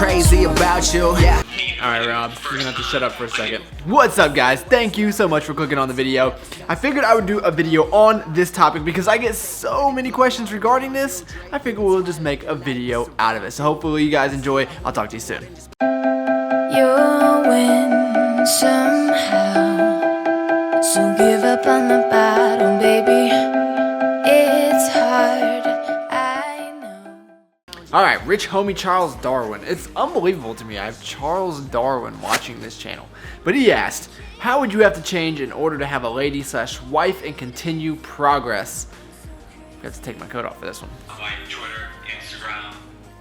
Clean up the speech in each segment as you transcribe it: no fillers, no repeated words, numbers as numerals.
crazy about you. Yeah. Alright, Rob, you're gonna have to shut up for a second. What's up, guys? Thank you so much for clicking on the video. I figured I would do a video on this topic because I get so many questions regarding this. I figured we'll just make a video out of it. So hopefully you guys enjoy. I'll talk to you soon. You'll win somehow, so give up on the battle, baby. It's hard, I know. Alright, rich homie Charles Darwin. It's unbelievable to me. I have Charles Darwin watching this channel. But he asked, how would you have to change in order to have a lady/wife and continue progress? I have to take my coat off for this one. Like Twitter, Instagram.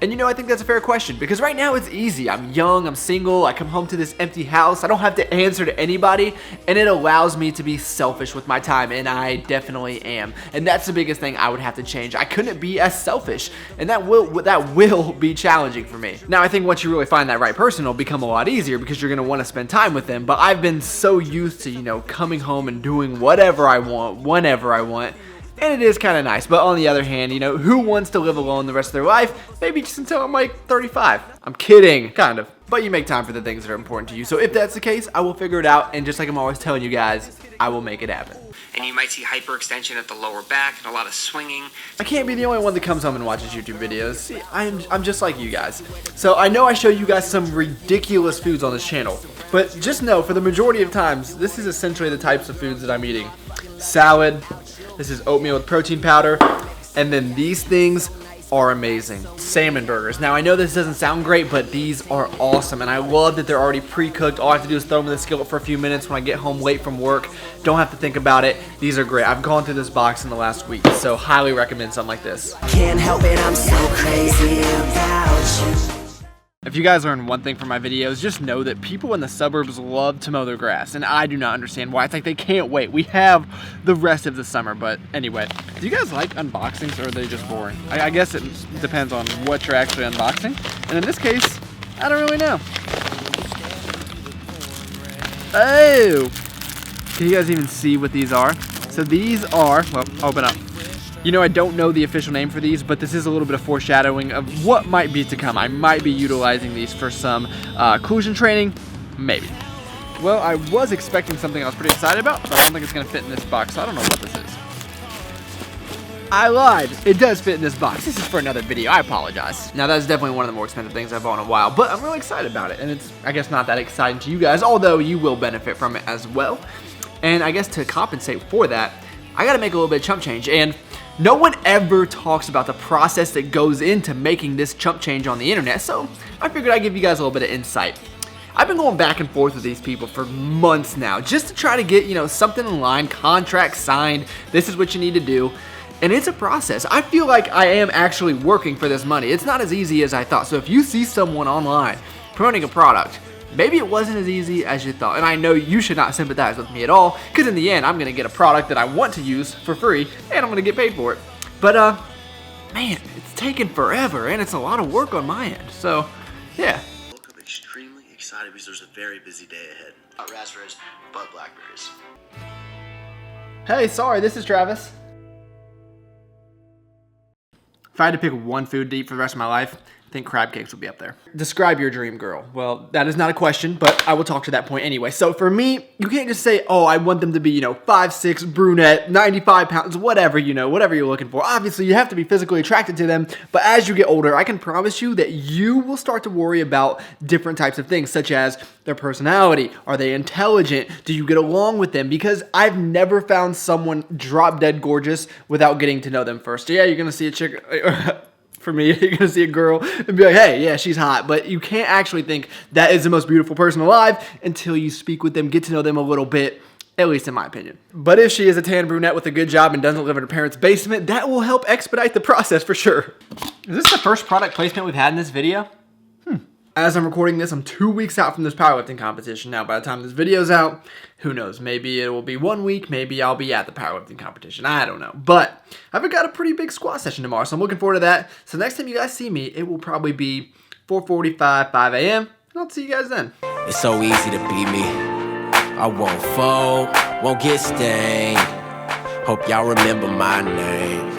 And you know, I think that's a fair question because right now it's easy. I'm young, I'm single, I come home to this empty house, I don't have to answer to anybody, and it allows me to be selfish with my time, and I definitely am. And that's the biggest thing I would have to change. I couldn't be as selfish, and that will be challenging for me. Now, I think once you really find that right person, it'll become a lot easier because you're gonna wanna spend time with them, but I've been so used to, you know, coming home and doing whatever I want, whenever I want. And it is kind of nice, but on the other hand, you know, who wants to live alone the rest of their life? Maybe just until I'm like 35. I'm kidding, kind of. But you make time for the things that are important to you. So if that's the case, I will figure it out. And just like I'm always telling you guys, I will make it happen. And you might see hyperextension at the lower back and a lot of swinging. I can't be the only one that comes home and watches YouTube videos. See, I'm just like you guys. So I know I show you guys some ridiculous foods on this channel. But just know, for the majority of times, this is essentially the types of foods that I'm eating. Salad. This is oatmeal with protein powder, and then these things are amazing. Salmon burgers. Now, I know this doesn't sound great, but these are awesome, and I love that they're already pre-cooked. All I have to do is throw them in the skillet for a few minutes when I get home late from work. Don't have to think about it. These are great. I've gone through this box in the last week, so highly recommend something like this. Can't help it, I'm so crazy about you. If you guys learn one thing from my videos, just know that people in the suburbs love to mow their grass, and I do not understand why. It's like they can't wait. We have the rest of the summer, but anyway. Do you guys like unboxings, or are they just boring? I guess it depends on what you're actually unboxing, and in this case, I don't really know. Oh! Can you guys even see what these are? So these are, well, open up. You know, I don't know the official name for these, but this is a little bit of foreshadowing of what might be to come. I might be utilizing these for some occlusion training, maybe. Well, I was expecting something I was pretty excited about, but I don't think it's gonna fit in this box, so I don't know what this is. I lied, it does fit in this box. This is for another video, I apologize. Now that's definitely one of the more expensive things I've bought in a while, but I'm really excited about it, and it's, I guess, not that exciting to you guys, although you will benefit from it as well. And I guess to compensate for that, I gotta make a little bit of chump change, and no one ever talks about the process that goes into making this chump change on the internet, so I figured I'd give you guys a little bit of insight. I've been going back and forth with these people for months now, just to try to get, you know, something in line, contract signed, this is what you need to do, and it's a process. I feel like I am actually working for this money. It's not as easy as I thought, so if you see someone online promoting a product, maybe it wasn't as easy as you thought, and I know you should not sympathize with me at all, because in the end, I'm gonna get a product that I want to use for free, and I'm gonna get paid for it. But, man, it's taken forever, and it's a lot of work on my end, so, yeah. I woke up extremely excited because there's a very busy day ahead. Not raspberries, but blackberries. Hey, sorry, this is Travis. If I had to pick one food to eat for the rest of my life, I think crab cakes would be up there. Describe your dream girl. Well, that is not a question, but I will talk to that point anyway. So for me, you can't just say, oh, I want them to be, you know, 5'6", brunette, 95 pounds, whatever, you know, whatever you're looking for. Obviously, you have to be physically attracted to them, but as you get older, I can promise you that you will start to worry about different types of things, such as their personality. Are they intelligent? Do you get along with them? Because I've never found someone drop dead gorgeous without getting to know them first. Yeah, you're gonna see a chick... For me, you're gonna see a girl and be like, hey, yeah, she's hot, but you can't actually think that is the most beautiful person alive until you speak with them, get to know them a little bit, at least in my opinion. But if she is a tan brunette with a good job and doesn't live in her parents' basement, that will help expedite the process for sure. Is this the first product placement we've had in this video? As I'm recording this, I'm 2 weeks out from this powerlifting competition. Now, by the time this video's out, who knows? Maybe it will be 1 week. Maybe I'll be at the powerlifting competition. I don't know. But I've got a pretty big squat session tomorrow, so I'm looking forward to that. So next time you guys see me, it will probably be 4:45, 5 a.m. And I'll see you guys then. It's so easy to be me. I won't fold, won't get stained. Hope y'all remember my name.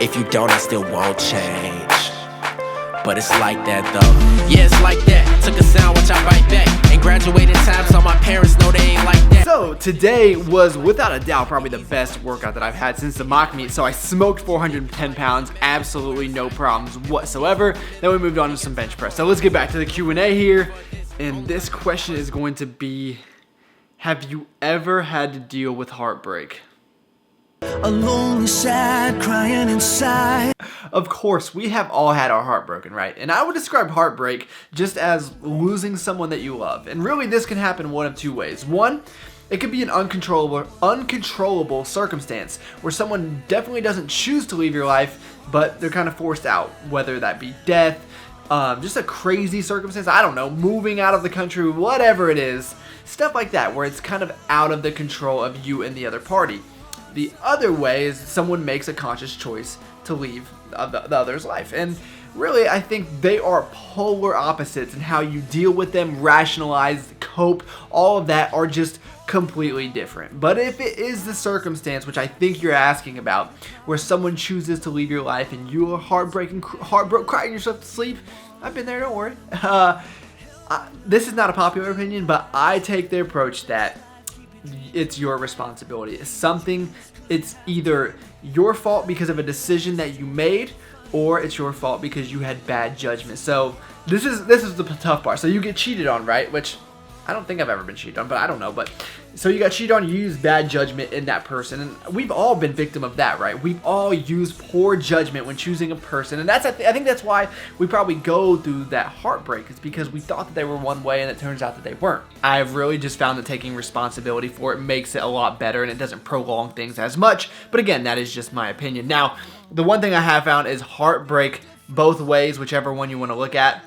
If you don't, I still won't change. but it's like that though. Yeah, it's like that. Took a sound, watch I bite back. Ain't graduated time, so my parents know they ain't like that. So today was without a doubt probably the best workout that I've had since the mock meet. So I smoked 410 pounds, absolutely no problems whatsoever. Then we moved on to some bench press. So let's get back to the Q&A here. And this question is going to be, have you ever had to deal with heartbreak? Alone, sad, crying inside. Of course, we have all had our heart broken, right? And I would describe heartbreak just as losing someone that you love. And really, this can happen one of two ways. One, it could be an uncontrollable circumstance where someone definitely doesn't choose to leave your life, but they're kind of forced out, whether that be death, just a crazy circumstance, I don't know, moving out of the country, whatever it is, stuff like that, where it's kind of out of the control of you and the other party. The other way is someone makes a conscious choice to leave the other's life. And really, I think they are polar opposites, and how you deal with them, rationalize, cope, all of that are just completely different. But if it is the circumstance, which I think you're asking about, where someone chooses to leave your life and you are heartbroken, crying yourself to sleep, I've been there, don't worry. This is not a popular opinion, but I take the approach that it's your responsibility. It's either your fault because of a decision that you made, or it's your fault because you had bad judgment. So this is the tough part. So you get cheated on, right? Which I don't think I've ever been cheated on, but I don't know. But so you got cheated on, you used bad judgment in that person, and we've all been victim of that, right? We've all used poor judgment when choosing a person, and I think that's why we probably go through that heartbreak. It's because we thought that they were one way, and it turns out that they weren't. I've really just found that taking responsibility for it makes it a lot better, and it doesn't prolong things as much. But again, that is just my opinion. Now, the one thing I have found is heartbreak both ways, whichever one you want to look at,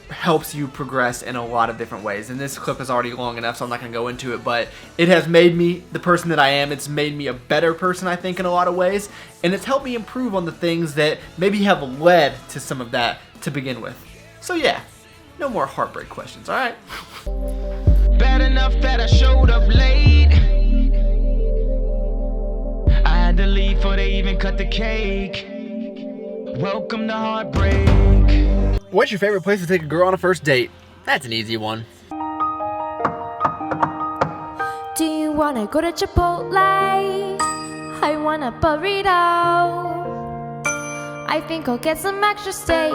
helps you progress in a lot of different ways. And this clip is already long enough, so I'm not going to go into it, but it has made me the person that I am. It's made me a better person, I think, in a lot of ways, and it's helped me improve on the things that maybe have led to some of that to begin with. So yeah, no more heartbreak questions, all right? Bad enough that I showed up late. I had to leave before they even cut the cake. Welcome to heartbreak. What's your favorite place to take a girl on a first date? That's an easy one. Do you wanna go to Chipotle? I want a burrito. I think I'll get some extra steak.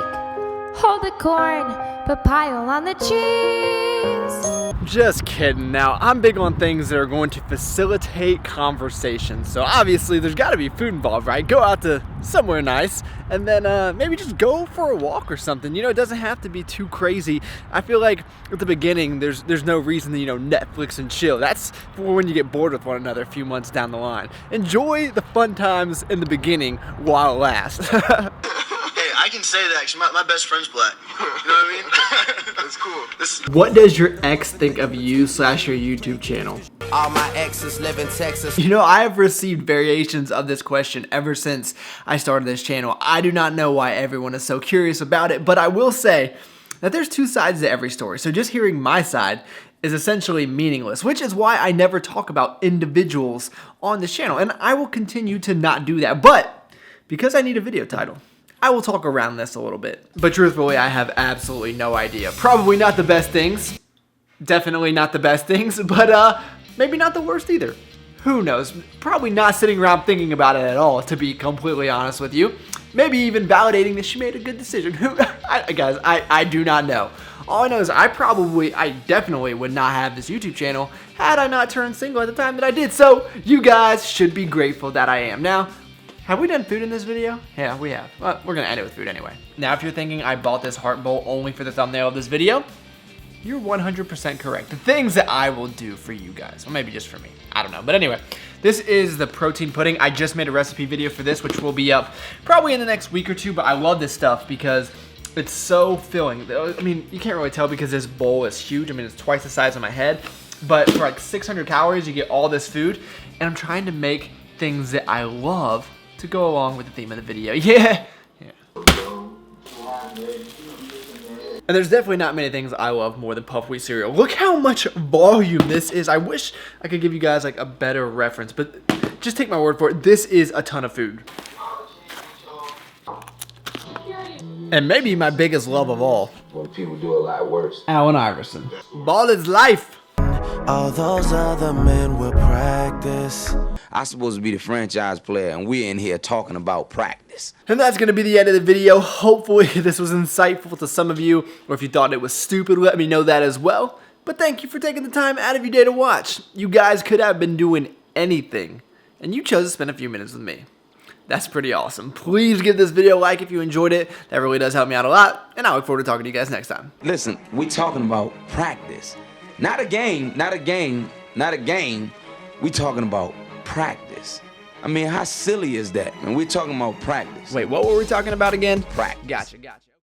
Hold the corn, but pile on the cheese. Just kidding. Now, I'm big on things that are going to facilitate conversation. So obviously there's got to be food involved, right? Go out to somewhere nice and then maybe just go for a walk or something. You know, it doesn't have to be too crazy. I feel like at the beginning there's no reason to, Netflix and chill. That's for when you get bored with one another a few months down the line. Enjoy the fun times in the beginning while it lasts. I can say that because my best friend's black. You know what I mean? That's cool. What does your ex think of you / your YouTube channel? All my exes live in Texas. You know, I have received variations of this question ever since I started this channel. I do not know why everyone is so curious about it, but I will say that there's two sides to every story. So just hearing my side is essentially meaningless, which is why I never talk about individuals on this channel. And I will continue to not do that. But because I need a video title, I will talk around this a little bit. But truthfully, I have absolutely no idea. Probably not the best things. Definitely not the best things, but maybe not the worst either. Who knows? Probably not sitting around thinking about it at all, to be completely honest with you. Maybe even validating that she made a good decision. Guys, I do not know. All I know is I definitely would not have this YouTube channel had I not turned single at the time that I did. So you guys should be grateful that I am. Now, have we done food in this video? Yeah, we have. Well, we're gonna end it with food anyway. Now, if you're thinking I bought this heart bowl only for the thumbnail of this video, you're 100% correct. The things that I will do for you guys, or maybe just for me, I don't know. But anyway, this is the protein pudding. I just made a recipe video for this, which will be up probably in the next week or two, but I love this stuff because it's so filling. I mean, you can't really tell because this bowl is huge. I mean, it's twice the size of my head, but for like 600 calories, you get all this food, and I'm trying to make things that I love to go along with the theme of the video. Yeah. And there's definitely not many things I love more than puff wheat cereal. Look how much volume this is. I wish I could give you guys like a better reference, but just take my word for it. This is a ton of food. And maybe my biggest love of all. When people do a lot worse. Allen Iverson. Ball is life. All those other men will practice. I'm supposed to be the franchise player, and we're in here talking about practice. And that's going to be the end of the video. Hopefully this was insightful to some of you, or if you thought it was stupid, let me know that as well. But thank you for taking the time out of your day to watch. You guys could have been doing anything, and you chose to spend a few minutes with me. That's pretty awesome. Please give this video a like if you enjoyed it. That really does help me out a lot, and I look forward to talking to you guys next time. Listen, we're talking about practice. Not a game, not a game, not a game. We're talking about practice. I mean, how silly is that? And we're talking about practice. Wait, what were we talking about again? Practice. Gotcha.